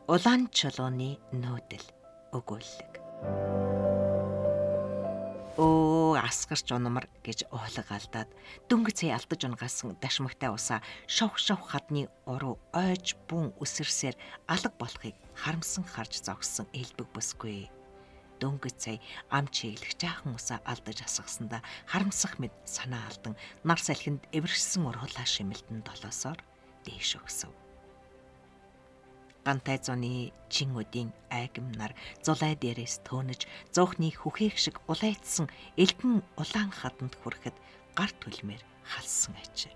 Улаан чулууны нүүдэл өгүүлэг. Асгарч унамар гэж уулга алдаад дөнгөцөө алдаж унгаасан дашмагтай усаа шов хадны уруу ойж бүүн үсэрсээр алга болохыг харамсан харж зогссон элбэг бүсгүй. Дөнгөцөө ам чиглэх жаахан усаа алдаж асгасандаа харамсах мэд санаа алдан нар салхинд эвэршсэн ургуулаа шимэлтэн долоосоор дээш өгсөв. Гантай зуны чингүүдийн айгим нар зулай дээрээс төөнөж зоохны хүхээх шиг улайдсан элдэн улаан хаданд хүрэхэд гар түлмээр халсан аж.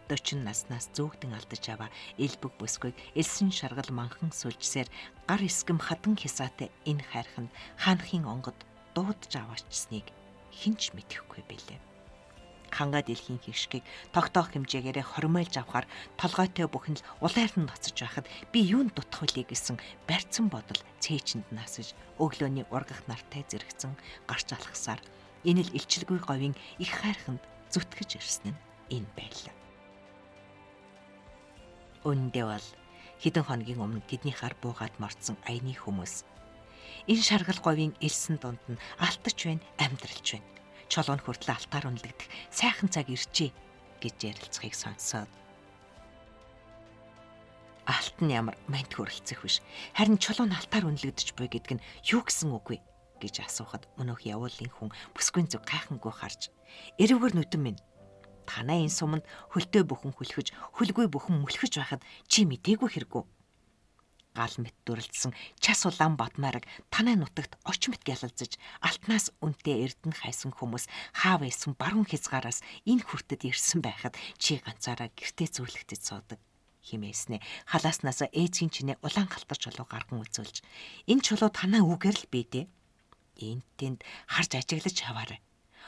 40 наснаас зөөгдөн алдаж аваа элбэг бүсгүйг элсэн шаргал манхан сүлжсээр гар эсгэм хадан хисаатай энэ хайрханд хаанхын онгод дуудаж аваачсныг хинч мэдэхгүй билээ. Ханга дэлхийн хишгийг тогтоох хэмжээгээр хормойлж авахар толгойтой бүхэн л улайранд ноцож байхад би юунд дутах вүлээ гэсэн барьцсан бодол цээжинд насаж өглөөний ургах нартай зэрэгцэн гарч алхасаар энэ л илчилгүй говийн их хайрханд зүтгэж ирсэн нь энэ байлаа. Үүндээ бол хэдэн хоногийн өмнө тэдний хар буугаад морцсон аяны хүмүүс энэ шаргал говийн элсэн дунд нь алтаж байна, амьдралж байна. Чулуунд хүртэл алтаар үнэлэгдэх сайхан цаг ирчээ гэж ярилцахыг сонсоод алт нь ямар манд хүрэлцэх биш, харин чулуун алтаар үнэлэгдэж буй гэдэг нь юу гэсэн үг вэ гэж асуухад өнөөх явуулын хүн бүсгүйн зүг гайхангүй харж эрүүгээр нүдэн минь танаа энэ суманд хөлтөө бүхэн хүлхэж хөлгүй бүхэн мөлхөж байхад чи мдээгүй хэрэггүй. Гал мэт дүрлсэн час улаан Батмайраг танай нутагт очмит гялалзаж алтнаас үнтэй эрдэнэ хайсан хүмүүс хаав исэн баруун хязгаараас энэ хүртэд ирсэн байхад чи ганцаараа гэртээ зөөлөгдөж суудаг химээснэ халааснаас ээжийн чинээ улаан галтар чулуу гарган үзүүлж энэ чулуу танаа үгээр л бий дээ. Энд тэнд харж ажиглаж аваарай.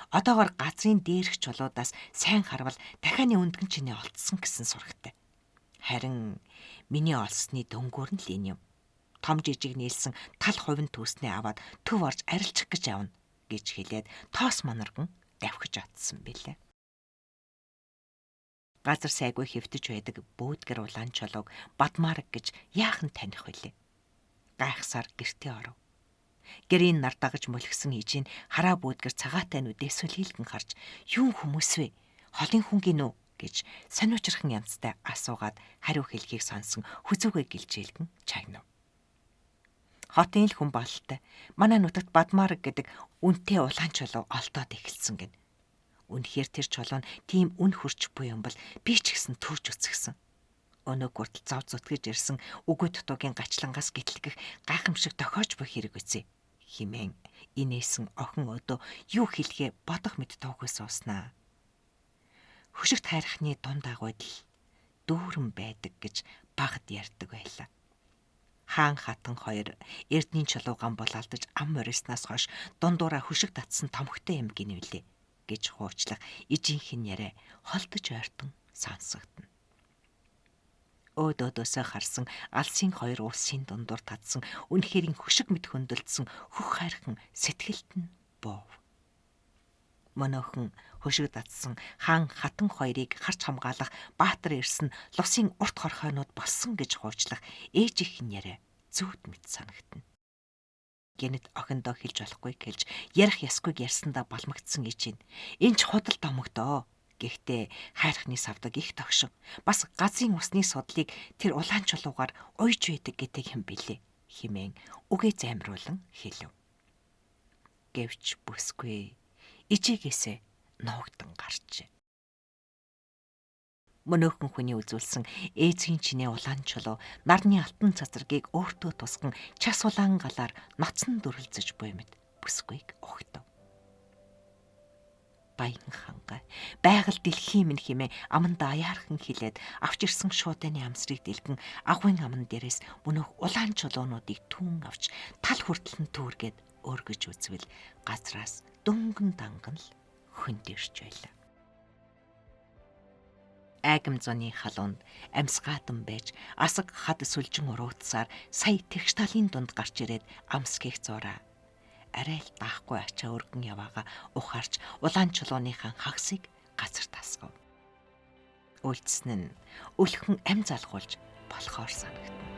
Одоогоор газрын дээрх чулуудаас сайн харвал дахианы өндгөн чинээ олдсон гэсэн сурагтай. Харин миний олсны дөнгөөр нь л энэ юм. Том жижиг нийлсэн тал хувин төснээ аваад төв орж арилжих гэж явна гэж хэлээд тоос манарган давхиж атсан билээ. Газар сайгүй хэвтэж байдаг бөөдгөр улаан чулууг Батмайраг гэж яахан таних вүлээ. Гайхсаар гэртээ оров. Гэрийн нар дагаж мөлгсөн ижийн хараа бөөдгөр цагаатай нүдээ сүлхийлгэн харж юун хүмүүс вэ? Холын хүнгийн үү? Гэж сониучрхан янзтай асуугаад хариу хэлхийг сонсон хүзүүгээ гэлжээлгэн чагнав. Хотын л хүн бололтой. Манай нутагт Батмайраг гэдэг үнэтэй улаан чулуу олдоод эхэлсэн гэн. Үнэхээр тэр чулуу нь тийм үн хөрч буй юм бол би ч гэсэн төрж үцгсэн. Өнөө хүртэл зав зүтгэж ирсэн үгүй дутуугийн гачлангаас гэтлэгэх гайхамшиг тохиож буй хэрэг үсэ. Химэн инээсэн охин өдөө юу хэлхээ бодох мэд туугүй сууснаа. Хөшигт хайрхны дунд агууд л дүүрэн байдаг гэж багт ярьдаг байлаа. Хаан хатан хоёр эрдний чулуугаан болалдаж ам мориснаас хойш дундуураа хөшиг татсан томхтой юм гинэвлээ гэж хуучлах ижийнх нь яриа холдож ойртон сонсогдно. Өөдөөсөө харсан алсын хоёр улсын дундуур татсан үнэхэрийн хөшиг мэд хөндлөдсөн хөх хайрхан сэтгэлд нь бов. Моноохон хөшиг татсан хаан хатан хоёрыг харж хамгаалах баатар ирсэн лусын урт хорхойнууд болсон гэж хуучлах ээж их нь яриа зүуд мэд санагдана. Гэнэт охиндоо хэлж болохгүй гэлж ярих ясгүйг ярьсандаа балмагдсан ээж нь энэ ч худал домогдоо. Гэхдээ хайрхны савдаг их тогшин бас газрын усны судлыг тэр улаан чулуугаар уйж байдаг гэдэг юм билээ химэн үгээ займруулан хэлв. Гэвч бүсгүй ижигээсээ нуугдан гарчээ. Мөнөөхөн хүний үзүүлсэн ээжийн чинээ улаан чулуу нарны алтан цацрагийг өөртөө тусган час улаан галаар ноцон дүрлзэж буй мэд бүсгүйг огтов. Баян хангай байгаль дэлхийн минь химээ аманда аяархан хилээд авч ирсэн шууданы амсрыг дэлгэн агуйн аман дээрээс мөнөөх улаан чулуунуудыг түүн авч тал хүртэл нь түүргээд өргөж үзвэл газраас дөнгөн данган л хөндөрч байлаа. Айгам зуны халуунд амьсгаатан байж асаг хад сүлжин уруудсаар сая тэгш талын дунд гарч ирээд амсгийг зураа. Арай л даахгүй ачаа өргөн яваага ухаарч улаан чулууныхаа хагсыг газар тасгав. Үйлдэсэн нь өлхөн ам залгуулж болохоор санагдана.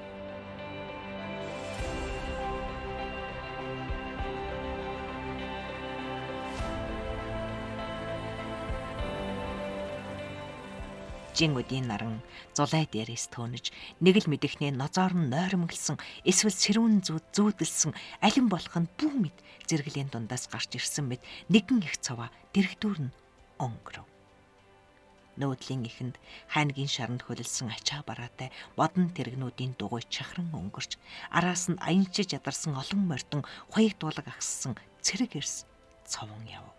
жижигүүдийн наран зулай дээрээс төөнөж нэг л мэдэхнээ нозоор нь нойрмоглсон эсвэл сэрүүн зүүдэлсэн алин болох нь бүх мэд зэрэглэлийн дундаас гарч ирсэн мэд нэгэн их цаваа дэрэгдүүр нь өнгөрөв. Нүүдлийн ихэнд хайнгийн шаранд хөлөлсөн ачаа бараатай бодон тэрэгнүүдийн дугуй чахран өнгөрч араас нь аянчиж ядарсан олон мордон хоёрд дуулаг агссан цэрэг эрс цовон яв.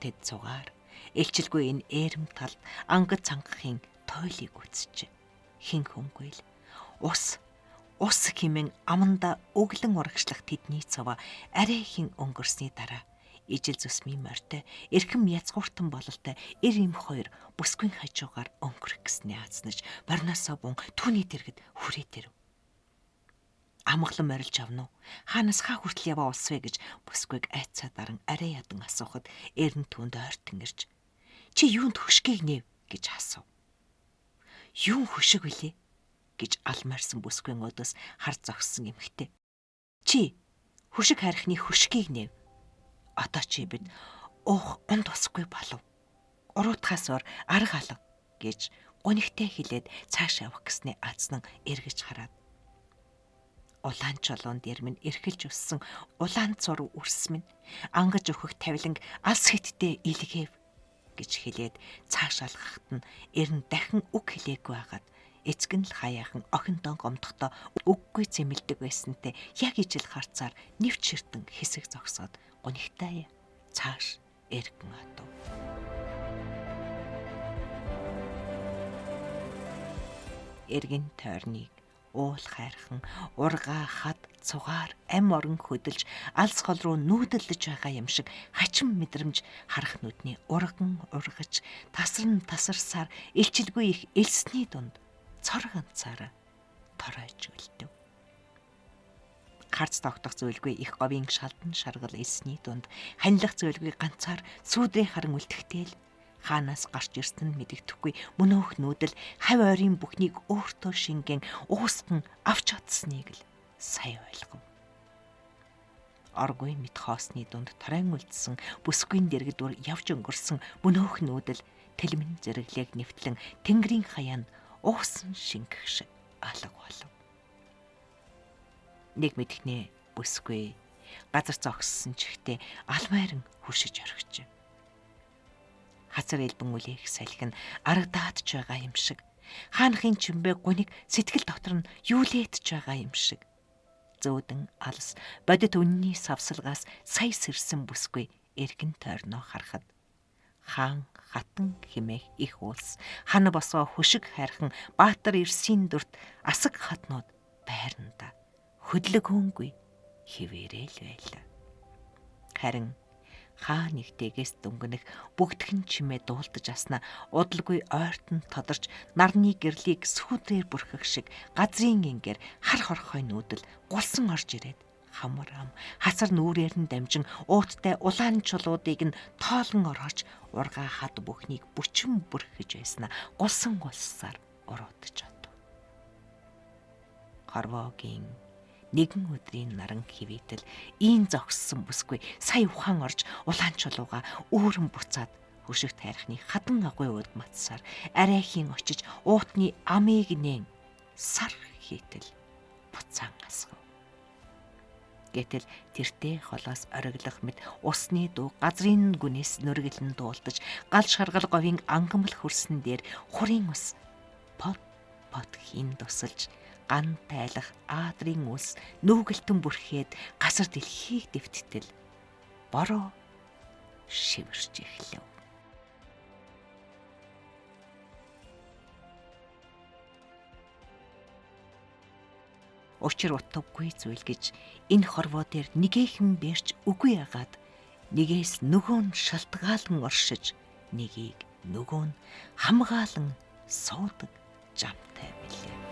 Тэд цугаар элчилгүй энэ ээрэм талд ангад цангахын тойлыг үзчихэ. Хин хүнгүй л ус хэмээн аманда өглөн урагшлах тэдний цаваа арай хин өнгөрсний дараа ижил зүсмийн морьтой эрхэм язгууртан бололтой эр им хоёр бүсгүй хажуугаар өнгөрөх гэснээ азнаж борноосоо бун түүний дэргэд хүрээд ирэв. Амгалан морилж авна уу? Хаанаас хаа хүртэл яваа улсвэ гэж бүсгүйг айцаа даран арай ядан асуухад эр нь түүнд ойртон ирж чи юунд хөшгийг нэв гэж асуув. Юун хөшиг вүлээ гэж алмаарсан бүсгүйн өдөөс хар зогссон эмхтэй. Чи хөшиг харихны хөшгийг нэв. Одоо чи бид уух унд усгүй болов. Уруутахаас ор арга алга гэж гунигтай хэлээд цааш явах гэснээ азнан эргэж хараад улаан чулуунд ярмын эрхэлж өссөн улаан цур үрсмэн ангаж өөхөх тавиланг алс хиттэй илгээв гэж хэлээд цааш алгахад нь эрн дахин үг хэлээгүй хагаад эцэг нь л хаяахан охиндоо гомдохдоо үггүй зэмэлдэг байсантай яг ижил харцаар нэвч ширтэн хэсэг зогсоод гунигтай цааш эргэн атав. Эргэн тойрныг уул хайрхан ургаа хад цугаар ам орон хөдөлж алс хол руу нүүдэлж байгаа юм шиг хачин мэдрэмж харах нүдний урган ургаж тасарсаар илчилгүй их элсний дунд цор ганцаараа торойж өлдөв. Харц тогтох зүйлгүй их говийн шалдан шаргал элсний дунд ханилах зүйлгүй ганцаар сүүдрээ харан үлдэхтэйл хаанаас гарч ирсэн нь мэдэгдэхгүй мөнөөх нүүдэл хав ойрын бүхнийг өөртөө шингэн уусган авч чадсныг л сайн ойлгов. Оргүй мэд хоосны дунд тарайн үлдсэн бүсгүйн дэргэдүр явж өнгөрсөн мөнөөх нүүдэл тэлмэн зэрэглээг нэвтлэн тэнгэрийн хаяанд уусан шингэх шиг алга болов. Нэг мэдхнээ бүсгүй газар зогссон чихтэй алмайран хүршиж орхиж. Хазар элбэн үлээх салхи нь аргадаадж байгаа юм шиг. Хаанхын чимбэ гуник сэтгэл дотор нь юулээдж байгаа юм шиг. Зөөдөн алс бодит үнний савсалгаас сая сэрсэн бүсгүй эргэн тойрноо харахад хаан хатан химээх их улс хана босоо хөшиг хайрхан баатар эрсийн дүрт асаг хатнууд байранда хөдлөг хөөнгүй хിവэрэл байлаа. Харин хаа нэгтэйгээс дүнгэнэх бүгдхэн чимээ дуулдаж аснаа удалгүй ойртон тодорч нарны гэрлийг сүүдрээр бүрхэх шиг газрын ингээр хар хорхой нүүдэл гулсан орж ирээд хамар ам хасар нүрээр нь дамжин ууттай улаан чулуудыг нь тоолон орооч ургаа хад бүхнийг бүчин бүрхэж байснаа гулсан гулсаар уруудаж одов. Хорвоогийн нэгэн өдрийн наран хивээтэл ийн зогссон бүсгүй сая ухаан орж улаан чулууга өөрөн буцаад хөшигт хайрхны хадан агуй уд матсаар арайхийн очиж уутны амыг нээн сар хийтэл буцаан асгав. Гэтэл тэртээ холоос ориглох мэт усны дуу газрын гүнээс нүргэлэн дуулдаж гал шаргал говийн ангамл хөрсөн дээр хурын ус пот хин тусалж ган тайлах аадрын үлс нүүгэлтэн бүрхээд гасар дэлхийг дэвттэл бороо шивэрч эхлэв. Учир утгагүй зүйл гэж энэ хорвоо дээр нэгээхэн бэрч үгүй яагаад нэгээс нөгөө нь шалтгаалan оршиж нэгийг нөгөө нь хамгаалan суудаг жамтай билээ.